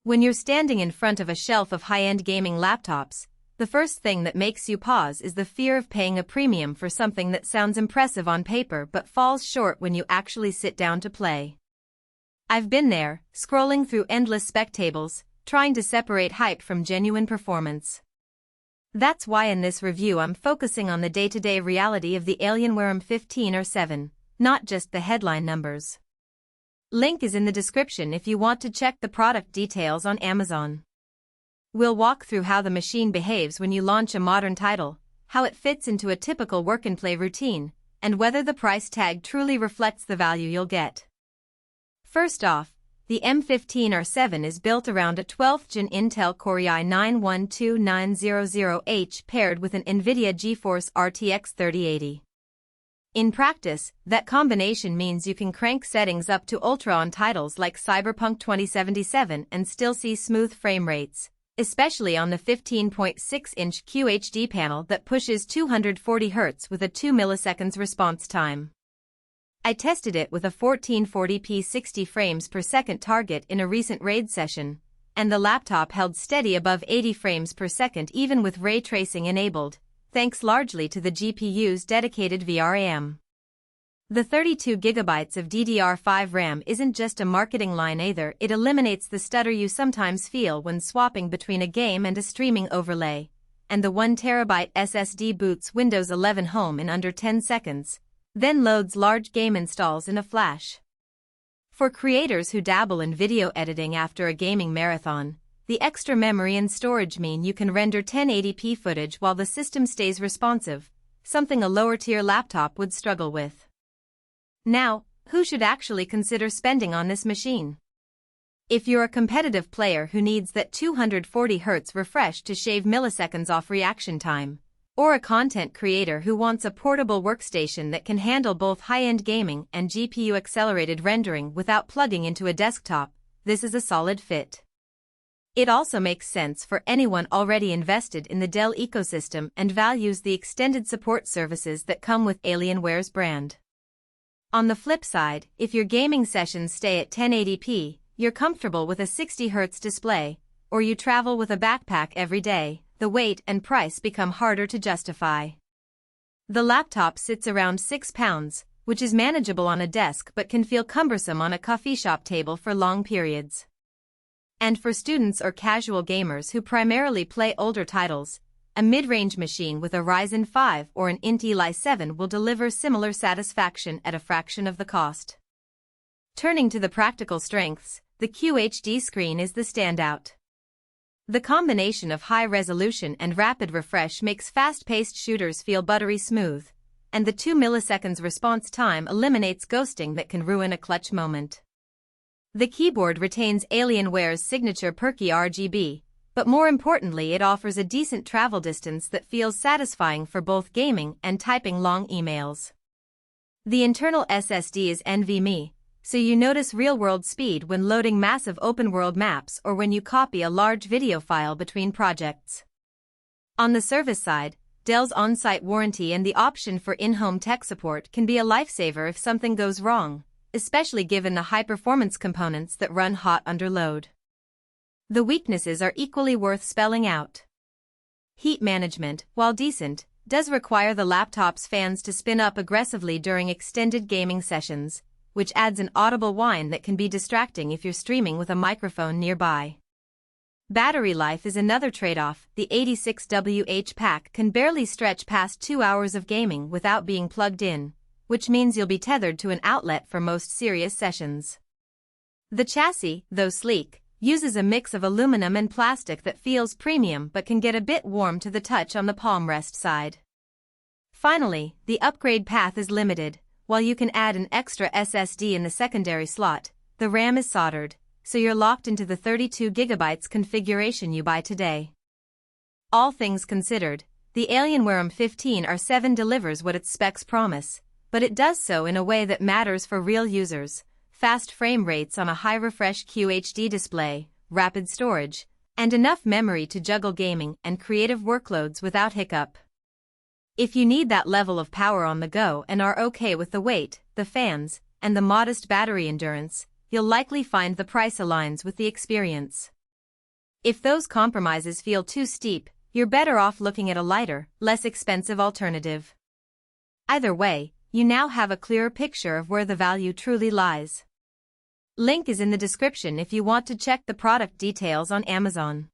When you're standing in front of a shelf of high-end gaming laptops, the first thing that makes you pause is the fear of paying a premium for something that sounds impressive on paper but falls short when you actually sit down to play. I've been there, scrolling through endless spec tables, trying to separate hype from genuine performance. That's why in this review I'm focusing on the day-to-day reality of the Alienware m15 or 7, not just the headline numbers. Link is in the description if you want to check the product details on Amazon. We'll walk through how the machine behaves when you launch a modern title, how it fits into a typical work-and-play routine, and whether the price tag truly reflects the value you'll get. First off, the M15 or 7 is built around a 12th Gen Intel Core i9-12900H paired with an NVIDIA Geforce RTX 3080. In practice, that combination means you can crank settings up to ultra on titles like Cyberpunk 2077 and still see smooth frame rates, especially on the 15.6-inch QHD panel that pushes 240 Hz with a 2 milliseconds response time. I tested it with a 1440p 60 frames per second target in a recent raid session, and the laptop held steady above 80 frames per second even with ray tracing enabled, thanks largely to the GPU's dedicated VRAM. The 32GB of DDR5 RAM isn't just a marketing line either, it eliminates the stutter you sometimes feel when swapping between a game and a streaming overlay, and the 1TB SSD boots Windows 11 Home in under 10 seconds, then loads large game installs in a flash. For creators who dabble in video editing after a gaming marathon, the extra memory and storage mean you can render 1080p footage while the system stays responsive, something a lower-tier laptop would struggle with. Now, who should actually consider spending on this machine? If you're a competitive player who needs that 240 Hz refresh to shave milliseconds off reaction time, or a content creator who wants a portable workstation that can handle both high-end gaming and GPU-accelerated rendering without plugging into a desktop, this is a solid fit. It also makes sense for anyone already invested in the Dell ecosystem and values the extended support services that come with Alienware's brand. On the flip side, if your gaming sessions stay at 1080p, you're comfortable with a 60 Hz display, or you travel with a backpack every day, the weight and price become harder to justify. The laptop sits around 6 pounds, which is manageable on a desk but can feel cumbersome on a coffee shop table for long periods. And for students or casual gamers who primarily play older titles, a mid-range machine with a Ryzen 5 or an Intel i7 will deliver similar satisfaction at a fraction of the cost. Turning to the practical strengths, the QHD screen is the standout. The combination of high resolution and rapid refresh makes fast-paced shooters feel buttery smooth, and the 2 milliseconds response time eliminates ghosting that can ruin a clutch moment. The keyboard retains Alienware's signature perky RGB, but more importantly it offers a decent travel distance that feels satisfying for both gaming and typing long emails. The internal SSD is NVMe, so you notice real-world speed when loading massive open-world maps or when you copy a large video file between projects. On the service side, Dell's on-site warranty and the option for in-home tech support can be a lifesaver if something goes wrong, especially given the high-performance components that run hot under load. The weaknesses are equally worth spelling out. Heat management, while decent, does require the laptop's fans to spin up aggressively during extended gaming sessions, which adds an audible whine that can be distracting if you're streaming with a microphone nearby. Battery life is another trade-off. The 86Wh pack can barely stretch past 2 hours of gaming without being plugged in, which means you'll be tethered to an outlet for most serious sessions. The chassis, though sleek, uses a mix of aluminum and plastic that feels premium but can get a bit warm to the touch on the palm rest side. Finally, the upgrade path is limited. While you can add an extra SSD in the secondary slot, the RAM is soldered, so you're locked into the 32GB configuration you buy today. All things considered, the Alienware m15 or 7 delivers what its specs promise, but it does so in a way that matters for real users: fast frame rates on a high-refresh QHD display, rapid storage, and enough memory to juggle gaming and creative workloads without hiccup. If you need that level of power on the go and are okay with the weight, the fans, and the modest battery endurance, you'll likely find the price aligns with the experience. If those compromises feel too steep, you're better off looking at a lighter, less expensive alternative. Either way, you now have a clearer picture of where the value truly lies. Link is in the description if you want to check the product details on Amazon.